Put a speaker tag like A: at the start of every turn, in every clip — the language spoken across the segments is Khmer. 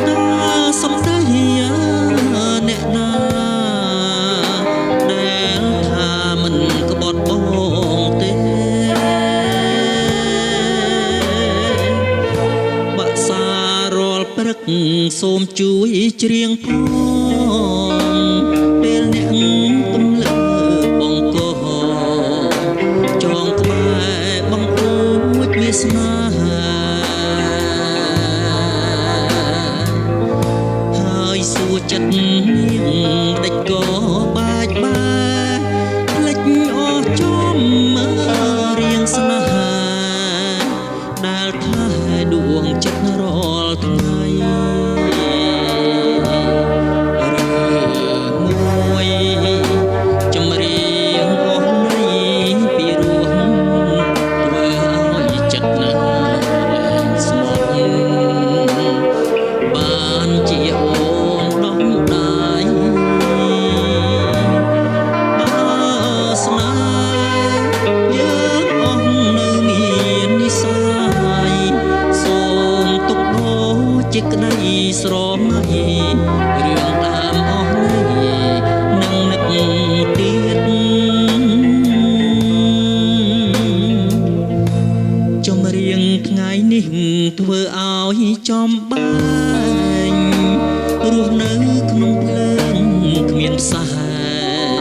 A: តាសំដីអ្នកណាដែលថាមិនក្បត់បងទេបាក់សារាល់ព្រឹកសូមជួយច្រៀងផងពេលអ្នកពំលើបងកោចងក្បែរបងអួចវាស្នេហាហើយសួរចិត្តនាងដេចក៏បាច់បាយផ្លេចអស់ចំមើរៀងស្នេហាដែលថាដួងចិត្តរាល់ថ្ងៃចម្រៀងអស់នៃពីរោះធ្វើឲ្យចិត្តណាស្មោះបានជាអូនដងដាយស្នេហ៍យើងអស់នៅមាននិស័យសូមទុកជាក្តីស្រមៃរឿងដើមអស់នេះនឹងនឹកទៀតចម្រៀងថ្ងៃនេះធ្វើឲ្យចំបាញ់រស់នៅក្នុងភ្លើងគ្មានផ្សែ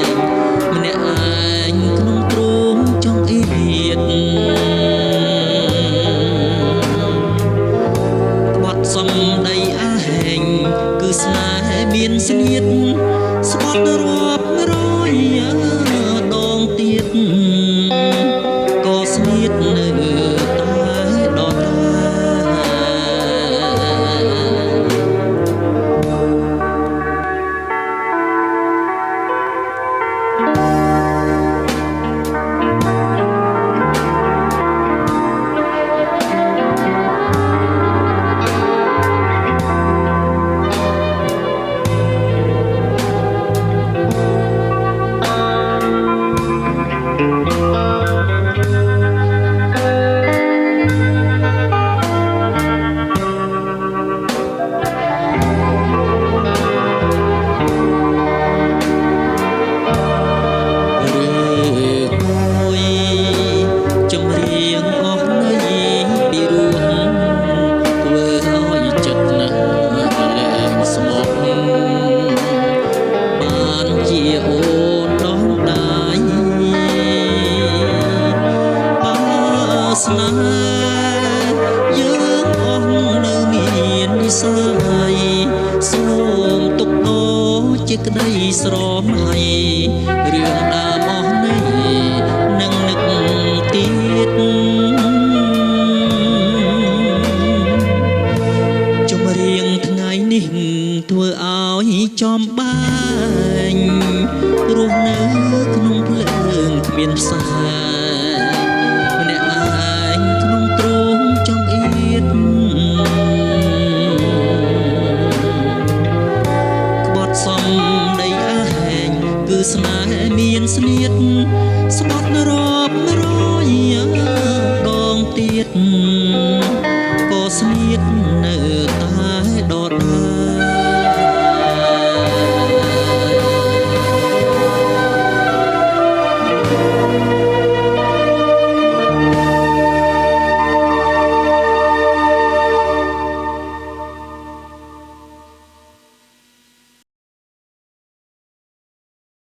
A: ងម្នាក់ឯងក្នុងទ្រូងចង់អៀតសំដីអហែងគឺស្នេហ៍មានស្នៀតស្បត់រាប់រយដងទៀតក៏ស្នៀតនៅតែដដែលស្នេហ៍យើងអស់នៅមាននិស័យសូមទុកជាក្តីស្រមៃរឿងដើមអស់នេះនឹងនឹកទៀតចម្រៀងថ្ងៃនេះធ្វើឲ្យចំបាញ់រស់នៅក្នុងភ្លើងគ្មានផ្សែង